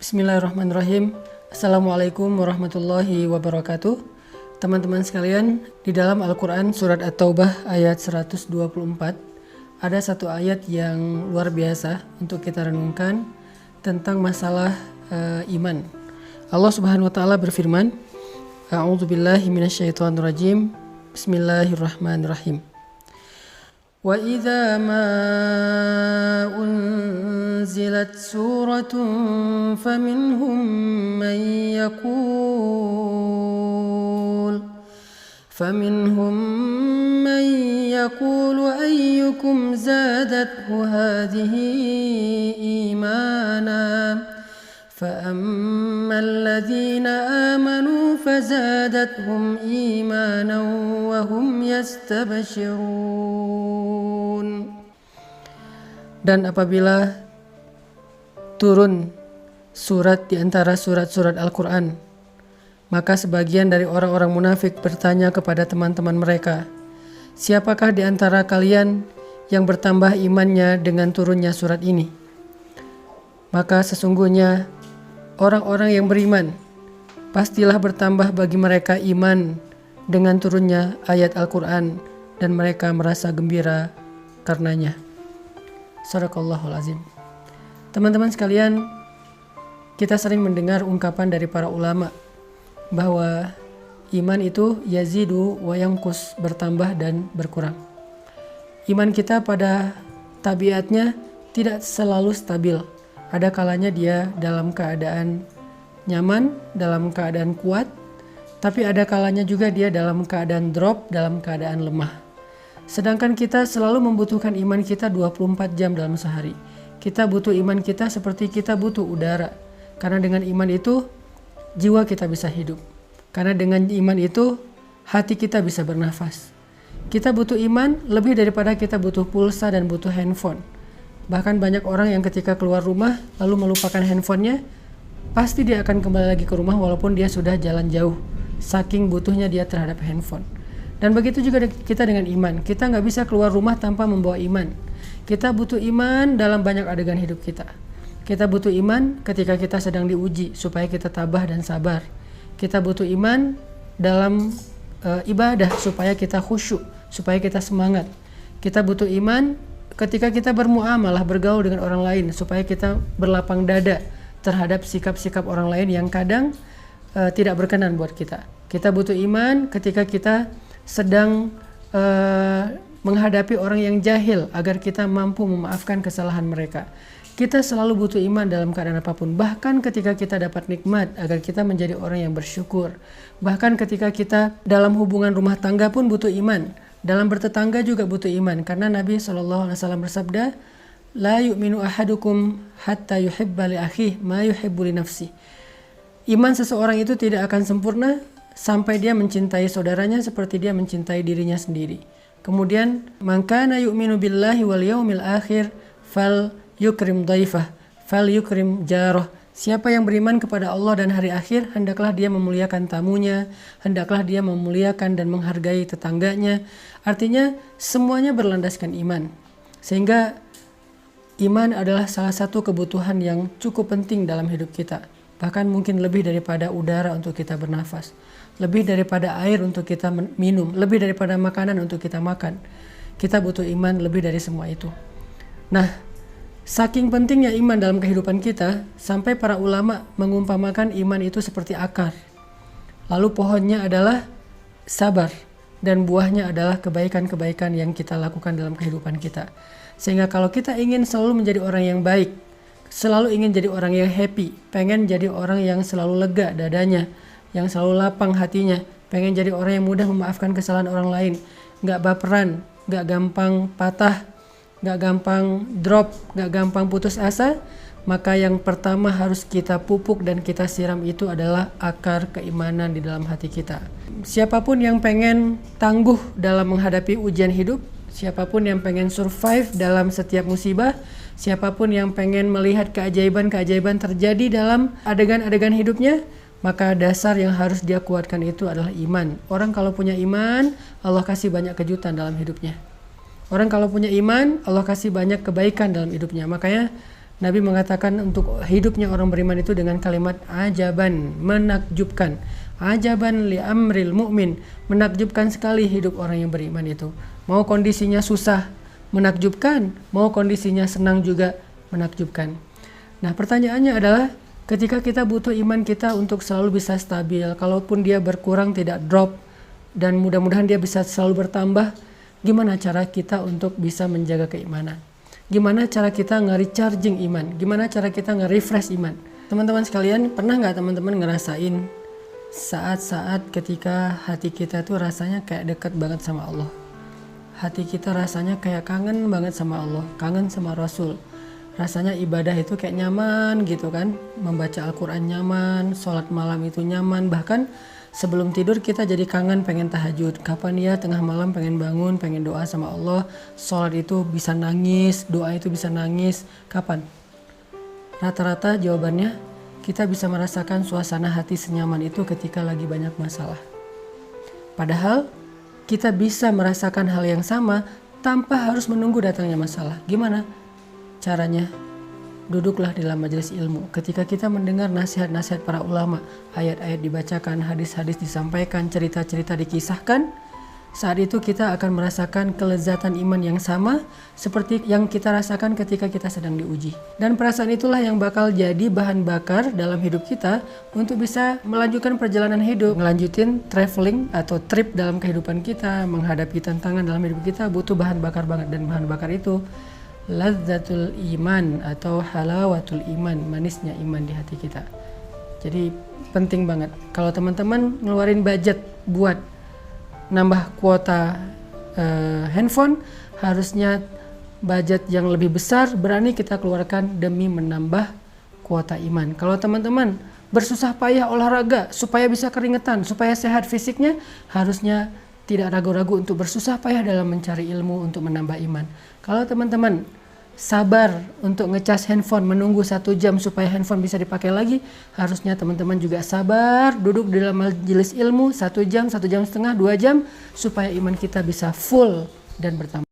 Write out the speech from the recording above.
Bismillahirrahmanirrahim. Assalamualaikum warahmatullahi wabarakatuh. Teman-teman sekalian, di dalam Al-Quran surat At-Taubah ayat 124 ada satu ayat yang luar biasa untuk kita renungkan tentang masalah iman. Allah Subhanahu wa taala berfirman, A'udzubillahi minasyaitonirrajim. Bismillahirrahmanirrahim. Wa idza ma unzilat suratun faminhum man yaqulu ayyukum zadathu hadhihi imana فأما الذين آمنوا فزادتهم إيمانا وهم يستبشرون. Dan apabila turun surat di antara surat-surat Al-Quran, maka sebagian dari orang-orang munafik bertanya kepada teman-teman mereka, siapakah di antara kalian yang bertambah imannya dengan turunnya surat ini? Maka sesungguhnya orang-orang yang beriman pastilah bertambah bagi mereka iman dengan turunnya ayat Al-Quran dan mereka merasa gembira karenanya. Shadaqallahul azim. Teman-teman sekalian, kita sering mendengar ungkapan dari para ulama bahwa iman itu yazidu wa yanqus, bertambah dan berkurang. Iman kita pada tabiatnya tidak selalu stabil. Ada kalanya dia dalam keadaan nyaman, dalam keadaan kuat, tapi ada kalanya juga dia dalam keadaan drop, dalam keadaan lemah. Sedangkan kita selalu membutuhkan iman kita 24 jam dalam sehari. Kita butuh iman kita seperti kita butuh udara. Karena dengan iman itu jiwa kita bisa hidup. Karena dengan iman itu hati kita bisa bernafas. Kita butuh iman lebih daripada kita butuh pulsa dan butuh handphone. Bahkan banyak orang yang ketika keluar rumah lalu melupakan handphonenya, pasti dia akan kembali lagi ke rumah walaupun dia sudah jalan jauh. Saking butuhnya dia terhadap handphone. Dan begitu juga kita dengan iman. Kita nggak bisa keluar rumah tanpa membawa iman. Kita butuh iman dalam banyak adegan hidup kita. Kita butuh iman ketika kita sedang diuji supaya kita tabah dan sabar. Kita butuh iman dalam ibadah supaya kita khusyuk, supaya kita semangat. Kita butuh iman ketika kita bermuamalah, bergaul dengan orang lain supaya kita berlapang dada terhadap sikap-sikap orang lain yang kadang tidak berkenan buat kita. Kita butuh iman ketika kita sedang menghadapi orang yang jahil agar kita mampu memaafkan kesalahan mereka. Kita selalu butuh iman dalam keadaan apapun. Bahkan ketika kita dapat nikmat agar kita menjadi orang yang bersyukur. Bahkan ketika kita dalam hubungan rumah tangga pun butuh iman. Dalam bertetangga juga butuh iman, karena Nabi SAW bersabda, La yu'minu ahadukum hatta yuhibba li akhihi ma yuhibbu li nafsi. Iman seseorang itu tidak akan sempurna sampai dia mencintai saudaranya seperti dia mencintai dirinya sendiri. Kemudian, man kana yu'minu billahi wal yaumil akhir fal yukrim dhaifah, fal yukrim jarah. Siapa yang beriman kepada Allah dan hari akhir, hendaklah dia memuliakan tamunya, hendaklah dia memuliakan dan menghargai tetangganya. Artinya semuanya berlandaskan iman. Sehingga iman adalah salah satu kebutuhan yang cukup penting dalam hidup kita. Bahkan mungkin lebih daripada udara untuk kita bernafas. Lebih daripada air untuk kita minum. Lebih daripada makanan untuk kita makan. Kita butuh iman lebih dari semua itu. Nah, saking pentingnya iman dalam kehidupan kita, sampai para ulama mengumpamakan iman itu seperti akar. Lalu pohonnya adalah sabar, dan buahnya adalah kebaikan-kebaikan yang kita lakukan dalam kehidupan kita. Sehingga kalau kita ingin selalu menjadi orang yang baik, selalu ingin jadi orang yang happy, pengen jadi orang yang selalu lega dadanya, yang selalu lapang hatinya, pengen jadi orang yang mudah memaafkan kesalahan orang lain, gak baperan, gak gampang patah, gak gampang drop, gak gampang putus asa, maka yang pertama harus kita pupuk dan kita siram itu adalah akar keimanan di dalam hati kita. Siapapun yang pengen tangguh dalam menghadapi ujian hidup, siapapun yang pengen survive dalam setiap musibah, siapapun yang pengen melihat keajaiban-keajaiban terjadi dalam adegan-adegan hidupnya, maka dasar yang harus dia kuatkan itu adalah iman. Orang kalau punya iman, Allah kasih banyak kejutan dalam hidupnya. Orang kalau punya iman, Allah kasih banyak kebaikan dalam hidupnya. Makanya Nabi mengatakan untuk hidupnya orang beriman itu dengan kalimat ajaban, menakjubkan. Ajaban li amril mu'min, menakjubkan sekali hidup orang yang beriman itu. Mau kondisinya susah, menakjubkan. Mau kondisinya senang juga, menakjubkan. Nah, pertanyaannya adalah ketika kita butuh iman kita untuk selalu bisa stabil, kalaupun dia berkurang tidak drop, dan mudah-mudahan dia bisa selalu bertambah, gimana cara kita untuk bisa menjaga keimanan? Gimana cara kita nge-recharging iman? Gimana cara kita nge-refresh iman? Teman-teman sekalian, pernah nggak teman-teman ngerasain saat-saat ketika hati kita tuh rasanya kayak dekat banget sama Allah? Hati kita rasanya kayak kangen banget sama Allah, kangen sama Rasul. Rasanya ibadah itu kayak nyaman gitu kan. Membaca Al-Quran nyaman, sholat malam itu nyaman. Bahkan sebelum tidur kita jadi kangen pengen tahajud. Kapan ya tengah malam pengen bangun, pengen doa sama Allah. Sholat itu bisa nangis, doa itu bisa nangis. Kapan? Rata-rata jawabannya kita bisa merasakan suasana hati senyaman itu ketika lagi banyak masalah. Padahal kita bisa merasakan hal yang sama tanpa harus menunggu datangnya masalah. Gimana caranya? Duduklah di dalam majelis ilmu. Ketika kita mendengar nasihat-nasihat para ulama, ayat-ayat dibacakan, hadis-hadis disampaikan, cerita-cerita dikisahkan, saat itu kita akan merasakan kelezatan iman yang sama seperti yang kita rasakan ketika kita sedang diuji. Dan perasaan itulah yang bakal jadi bahan bakar dalam hidup kita untuk bisa melanjutkan perjalanan hidup, melanjutin traveling atau trip dalam kehidupan kita, menghadapi tantangan dalam hidup kita butuh bahan bakar banget. Dan bahan bakar itu lazzatul iman atau halawatul iman, manisnya iman di hati kita. Jadi penting banget kalau teman-teman ngeluarin budget buat nambah kuota handphone, harusnya budget yang lebih besar berani kita keluarkan demi menambah kuota iman. Kalau teman-teman bersusah payah olahraga supaya bisa keringetan, supaya sehat fisiknya, harusnya tidak ragu-ragu untuk bersusah payah dalam mencari ilmu untuk menambah iman. Kalau teman-teman sabar untuk ngecas handphone, menunggu 1 jam supaya handphone bisa dipakai lagi, harusnya teman-teman juga sabar duduk di dalam majelis ilmu 1 jam, 1 jam setengah, 2 jam supaya iman kita bisa full dan bertambah.